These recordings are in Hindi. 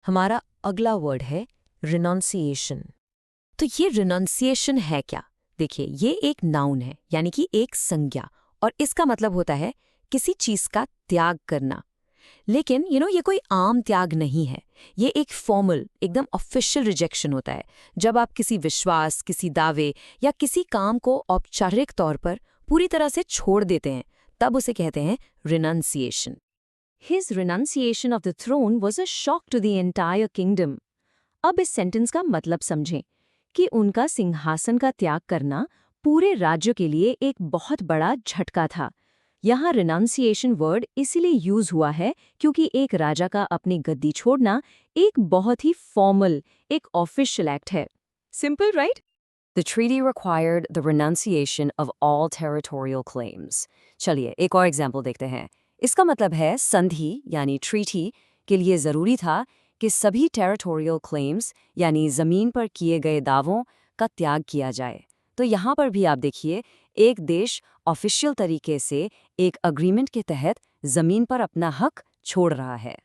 हमारा अगला वर्ड है रिनॉन्सिएशन। तो ये रिनॉन्सिएशन है क्या? देखिए, ये एक नाउन है, यानी कि एक संज्ञा, और इसका मतलब होता है किसी चीज का त्याग करना। लेकिन ये कोई आम त्याग नहीं है। ये एक फॉर्मल, एकदम ऑफिशियल रिजेक्शन होता है। जब आप किसी विश्वास, किसी दावे या किसी काम को औपचारिक तौर पर पूरी तरह से छोड़ देते हैं, तब उसे कहते हैं renunciation. His renunciation of the throne was a shock to the entire kingdom. अब इस सेंटेंस का मतलब समझें कि उनका सिंहासन का त्याग करना पूरे राज्य के लिए एक बहुत बड़ा झटका था। यहाँ रिनाउंसिएशन वर्ड इसीलिए यूज हुआ है क्योंकि एक राजा का अपनी गद्दी छोड़ना एक बहुत ही फॉर्मल, एक ऑफिशियल एक्ट है। Simple, right? The treaty required the renunciation of all territorial claims. चलिए एक और एग्जाम्पल देखते हैं। इसका मतलब है संधि यानी ट्रीटी के लिए ज़रूरी था कि सभी टेरिटोरियल क्लेम्स यानी ज़मीन पर किए गए दावों का त्याग किया जाए। तो यहाँ पर भी आप देखिए, एक देश ऑफिशियल तरीके से एक अग्रीमेंट के तहत ज़मीन पर अपना हक छोड़ रहा है।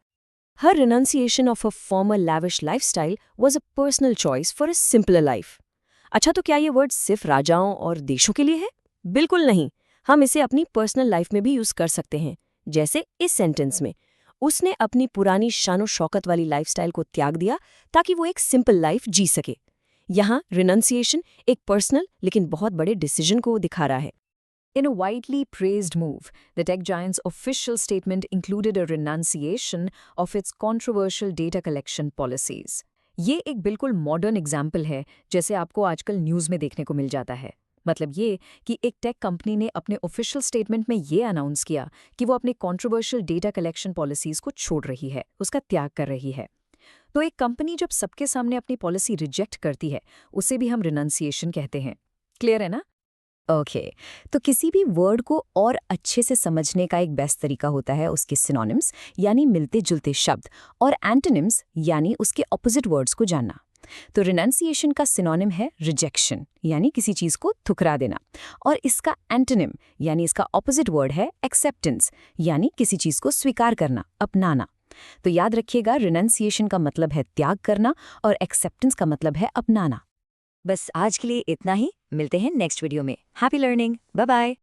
Her renunciation of a former lavish lifestyle was a personal choice for a simpler life. अच्छा, तो क्या ये वर्ड सिर्फ राजाओं और देशों के लिए है? बिल्कुल नहीं। हम इसे अपनी पर्सनल लाइफ में भी यूज कर सकते हैं। जैसे इस सेंटेंस में, उसने अपनी पुरानी शानो शौकत वाली लाइफस्टाइल को त्याग दिया ताकि वो एक सिंपल लाइफ जी सके। यहाँ रिनंसिएशन एक पर्सनल लेकिन बहुत बड़े डिसीजन को दिखा रहा है। In a widely praised move, the tech giant's official statement included a renunciation of its controversial data collection policies. ये एक बिल्कुल मॉडर्न एग्जाम्पल है, जैसे आपको आजकल न्यूज़ में देखने को मिल जाता है। मतलब ये कि एक टेक कंपनी ने अपने ऑफिशियल स्टेटमेंट में ये अनाउंस किया कि वो अपने कंट्रोवर्शियल डेटा कलेक्शन पॉलिसीज़ को छोड़ रही है, उसका त्याग कर रही है। तो एक कंपनी जब सबके सामने अपनी पॉलिसी रिजेक्ट करती है, उसे भी हम रिनंसिएशन कहते हैं। क्लियर है ना? ओके, तो किसी भी वर्ड को और अच्छे से समझने का एक बेस्ट तरीका होता है उसके सिनोनिम्स यानी मिलते जुलते शब्द, और एंटोनिम्स यानी उसके ऑपोजिट वर्ड्स को जानना। तो रिनंसिएशन का सिनोनिम है रिजेक्शन यानी किसी चीज़ को ठुकरा देना, और इसका एंटोनिम यानी इसका ऑपोजिट वर्ड है एक्सेप्टेंस यानी किसी चीज़ को स्वीकार करना, अपनाना। तो याद रखिएगा, रिनंसिएशन का मतलब है त्याग करना और एक्सेप्टेंस का मतलब है अपनाना। बस आज के लिए इतना ही। मिलते हैं नेक्स्ट वीडियो में। Happy learning. Bye bye.